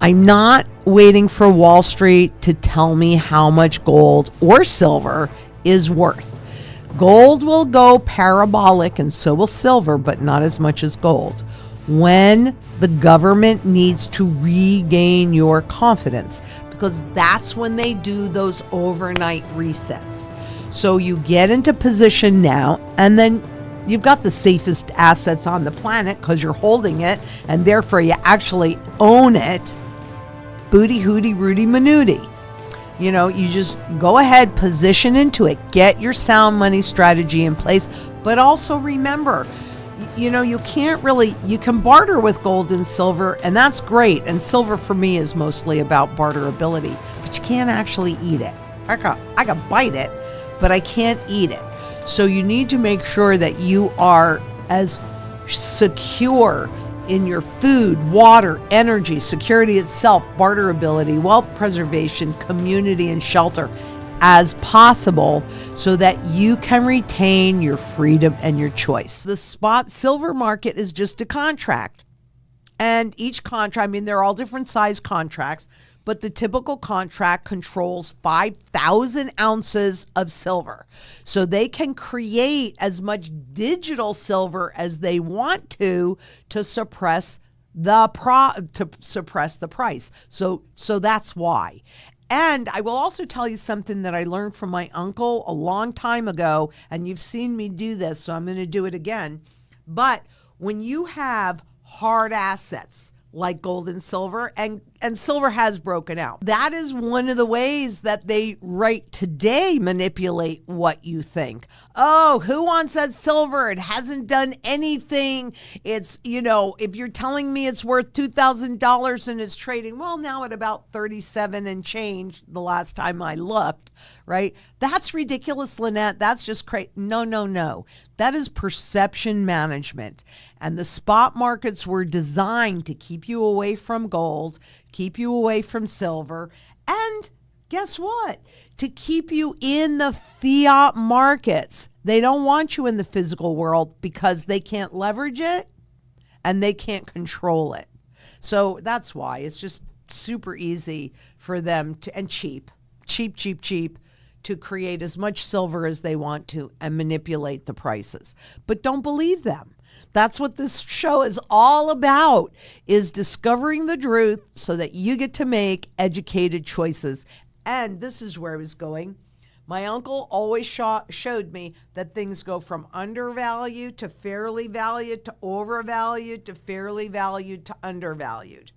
I'm not waiting for Wall Street to tell me how much gold or silver is worth. Gold will go parabolic and so will silver, but not as much as gold. When the government needs to regain your confidence, because that's when they do those overnight resets. So you get into position now, and then you've got the safest assets on the planet because you're holding it, and therefore you actually own it. Booty hooty Rudy Manooty. You know, you just go ahead, position into it, get your sound money strategy in place, but also remember, you know, you can barter with gold and silver, and that's great. And silver for me is mostly about barterability, but you can't actually eat it. I can bite it, but I can't eat it. So you need to make sure that you are as secure in your food, water, energy, security itself, barterability, wealth preservation, community, and shelter as possible so that you can retain your freedom and your choice. The spot silver market is just a contract. And each contract, I mean, they're all different size contracts, but the typical contract controls 5,000 ounces of silver. So they can create as much digital silver as they want to suppress the price. So that's why. And I will also tell you something that I learned from my uncle a long time ago, and you've seen me do this, so I'm going to do it again. But when you have hard assets like gold and silver, and silver has broken out, that is one of the ways that they right today manipulate what you think. Oh, who wants that silver? It hasn't done anything. It's, you know, if you're telling me it's worth $2,000 and it's trading, well, now at about 37 and change the last time I looked, right? That's ridiculous, Lynette. That's just crazy. No. That is perception management. And the spot markets were designed to keep you away from gold, keep you away from silver, and guess what? To keep you in the fiat markets. They don't want you in the physical world because they can't leverage it and they can't control it. So that's why it's just super easy for them to, and cheap, to create as much silver as they want to and manipulate the prices. But don't believe them. That's what this show is all about, is discovering the truth so that you get to make educated choices. And this is where I was going. My uncle always showed me that things go from undervalued to fairly valued to overvalued to fairly valued to undervalued.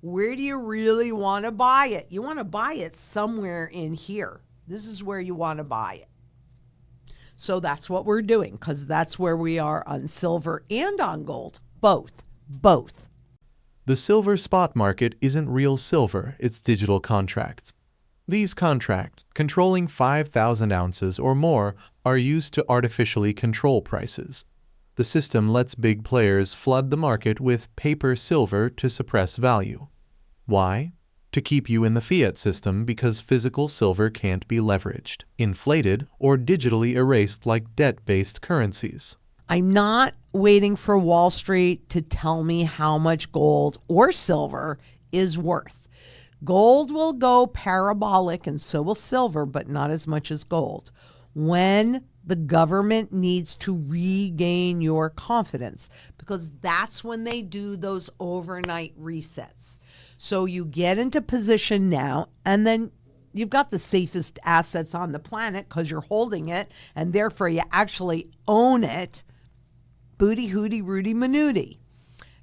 Where do you really want to buy it? You want to buy it somewhere in here. This is where you want to buy it. So that's what we're doing, because that's where we are on silver and on gold. Both. The silver spot market isn't real silver, it's digital contracts. These contracts, controlling 5,000 ounces or more, are used to artificially control prices. The system lets big players flood the market with paper silver to suppress value. Why? To keep you in the fiat system, because physical silver can't be leveraged, inflated, or digitally erased like debt-based currencies. I'm not waiting for Wall Street to tell me how much gold or silver is worth. Gold will go parabolic and so will silver, but not as much as gold. When the government needs to regain your confidence, because that's when they do those overnight resets. So you get into position now, and then you've got the safest assets on the planet because you're holding it, and therefore you actually own it. Booty hooty Rudy Manooty.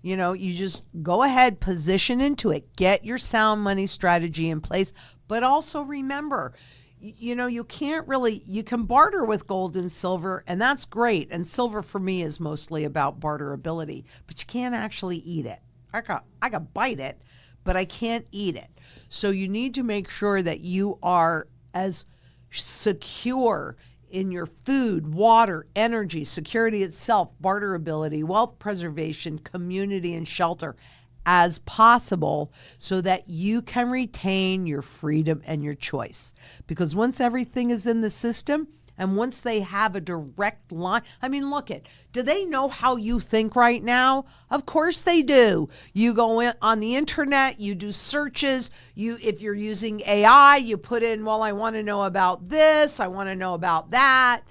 You know, you just go ahead, position into it, get your sound money strategy in place, but also remember, you know, you can barter with gold and silver, and that's great. And silver for me is mostly about barterability, but you can't actually eat it. I can bite it, but I can't eat it. So you need to make sure that you are as secure in your food, water, energy, security itself, barterability, wealth preservation, community, and shelter as possible so that you can retain your freedom and your choice. Because once everything is in the system, And once they have a direct line, I mean, do they know how you think right now? Of course they do. You go in on the internet, you do searches, if you're using AI, you put in, well, I want to know about this, I want to know about that.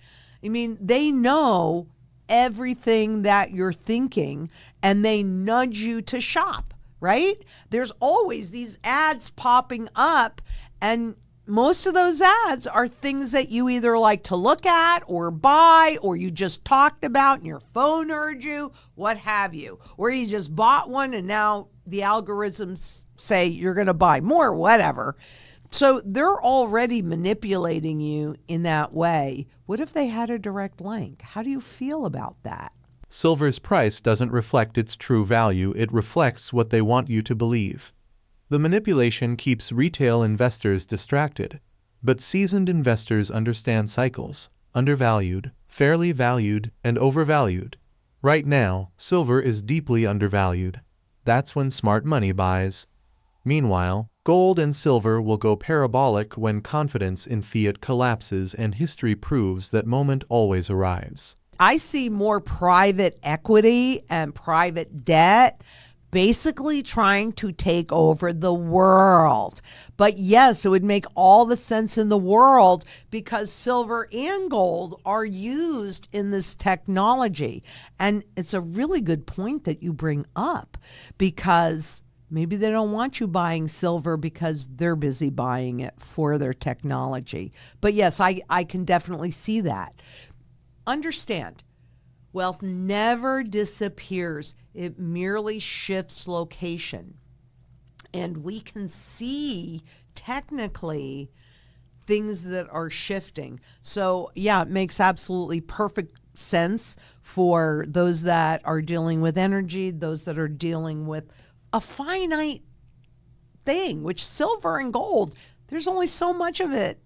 I mean, they know everything that you're thinking and they nudge you to shop, right? There's always these ads popping up, and most of those ads are things that you either like to look at or buy, or you just talked about and your phone heard you, what have you. Or you just bought one and now the algorithms say you're going to buy more, whatever. So they're already manipulating you in that way. What if they had a direct link? How do you feel about that? Silver's price doesn't reflect its true value, it reflects what they want you to believe. The manipulation keeps retail investors distracted, but seasoned investors understand cycles: undervalued, fairly valued, and overvalued. Right now, silver is deeply undervalued. That's when smart money buys. Meanwhile, gold and silver will go parabolic when confidence in fiat collapses and history proves that moment always arrives. I see more private equity and private debt basically trying to take over the world. But yes, it would make all the sense in the world because silver and gold are used in this technology. And it's a really good point that you bring up, because maybe they don't want you buying silver because they're busy buying it for their technology. But yes, I can definitely see that. Understand, wealth never disappears. It merely shifts location. And we can see technically things that are shifting. So yeah, it makes absolutely perfect sense for those that are dealing with energy, those that are dealing with a finite thing, which silver and gold, there's only so much of it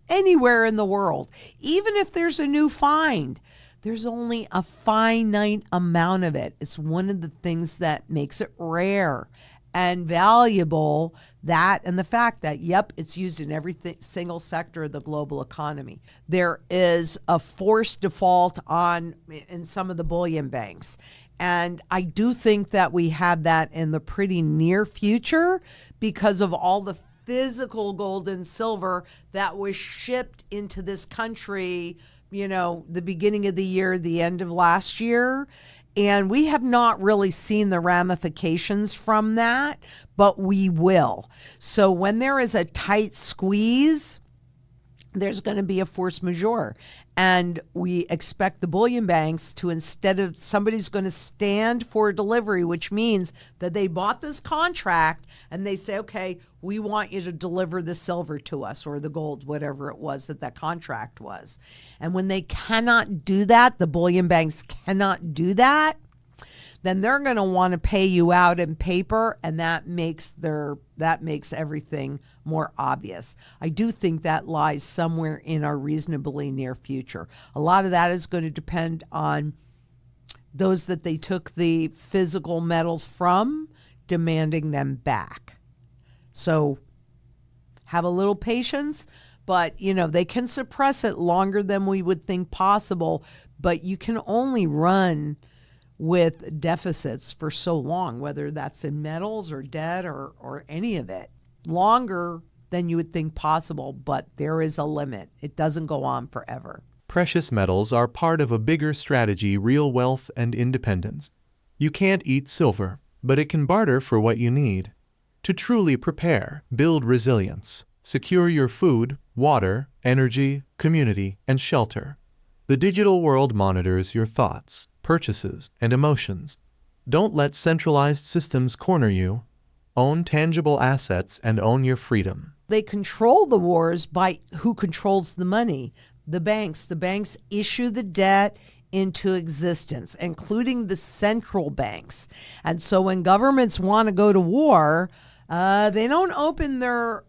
anywhere in the world. Even if there's a new find, there's only a finite amount of it. It's one of the things that makes it rare and valuable, that and the fact that, yep, it's used in every single sector of the global economy. There is a forced default in some of the bullion banks. And I do think that we have that in the pretty near future because of all the physical gold and silver that was shipped into this country, the beginning of the year, the end of last year. And we have not really seen the ramifications from that, but we will. So when there is a tight squeeze, there's going to be a force majeure. And we expect the bullion banks to, instead of somebody's going to stand for delivery, which means that they bought this contract and they say, okay, we want you to deliver the silver to us or the gold, whatever it was that contract was. And when they cannot do that, the bullion banks cannot do that, then they're going to want to pay you out in paper, and that makes everything more obvious. I do think that lies somewhere in our reasonably near future. A lot of that is going to depend on those that they took the physical metals from, demanding them back. So have a little patience, but they can suppress it longer than we would think possible, but you can only run with deficits for so long, whether that's in metals or debt or any of it, longer than you would think possible, but there is a limit. It doesn't go on forever. Precious metals are part of a bigger strategy: real wealth and independence. You can't eat silver, but it can barter for what you need. To truly prepare, build resilience, secure your food, water, energy, community, and shelter. The digital world monitors your thoughts, purchases, and emotions. Don't let centralized systems corner you. Own tangible assets and own your freedom. They control the wars by who controls the money. The banks. The banks issue the debt into existence, including the central banks. And so when governments want to go to war, they don't open their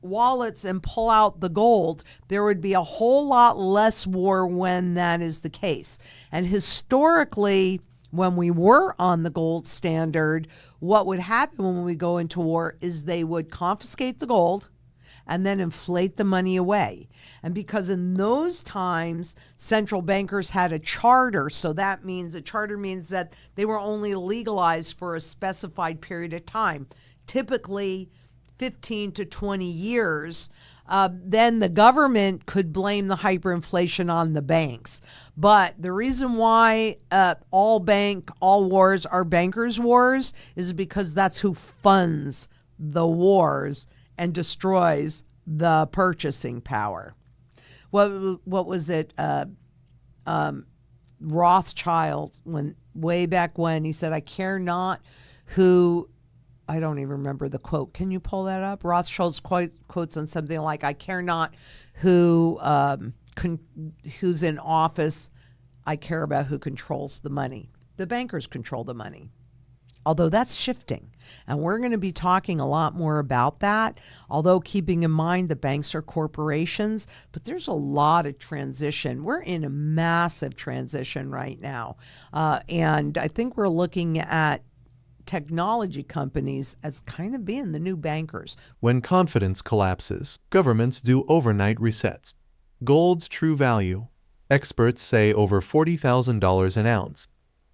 wallets and pull out the gold. There would be a whole lot less war when that is the case. And historically, when we were on the gold standard, what would happen when we go into war is they would confiscate the gold and then inflate the money away. And because in those times, central bankers had a charter, so that means a charter means that they were only legalized for a specified period of time, typically 15 to 20 years. Then the government could blame the hyperinflation on the banks. But the reason why all wars are bankers' wars is because that's who funds the wars and destroys the purchasing power. What was it? Rothschild, way back when, he said, "I care not who." I don't even remember the quote. Can you pull that up? Rothschild's quotes on something like, "I care not who's in office. I care about who controls the money." The bankers control the money. Although that's shifting. And we're going to be talking a lot more about that. Although keeping in mind the banks are corporations, but there's a lot of transition. We're in a massive transition right now. And I think we're looking at technology companies as kind of being the new bankers. When confidence collapses, governments do overnight resets. Gold's true value. Experts say over $40,000 an ounce.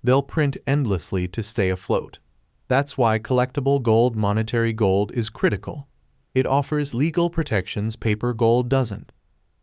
They'll print endlessly to stay afloat. That's why collectible gold, monetary gold, is critical. It offers legal protections paper gold doesn't.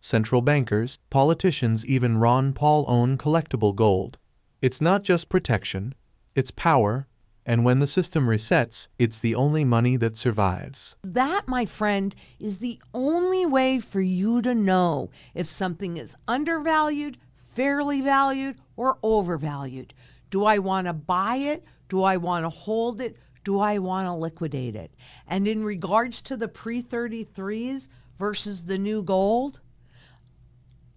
Central bankers, politicians, even Ron Paul own collectible gold. It's not just protection, it's power. And when the system resets, it's the only money that survives. That, my friend, is the only way for you to know if something is undervalued, fairly valued, or overvalued. Do I want to buy it? Do I want to hold it? Do I want to liquidate it? And in regards to the pre-33s versus the new gold,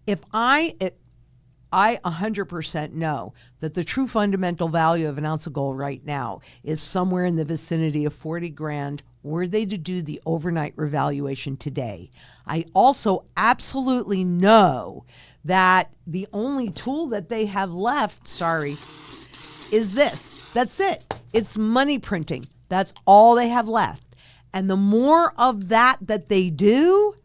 if I 100% know that the true fundamental value of an ounce of gold right now is somewhere in the vicinity of 40 grand were they to do the overnight revaluation today. I also absolutely know that the only tool that they have left, is this. That's it. It's money printing. That's all they have left. And the more of that they do,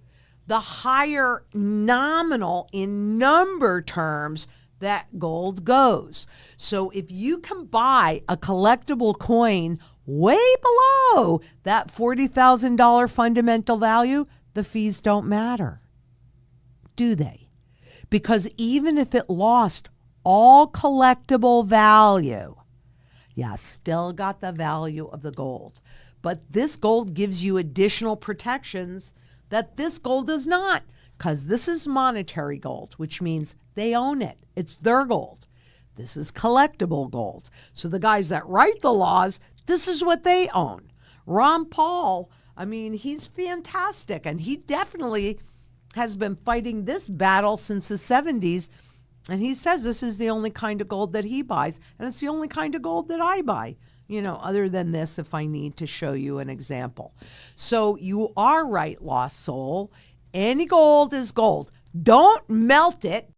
the higher nominal in number terms that gold goes. So if you can buy a collectible coin way below that $40,000 fundamental value, the fees don't matter, do they? Because even if it lost all collectible value, still got the value of the gold. But this gold gives you additional protections that this gold does not, because this is monetary gold, which means they own it. It's their gold. This is collectible gold. So the guys that write the laws, this is what they own. Ron Paul, he's fantastic, and he definitely has been fighting this battle since the 70s, and he says this is the only kind of gold that he buys, and it's the only kind of gold that I buy. Other than this, if I need to show you an example. So you are right, lost soul. Any gold is gold. Don't melt it.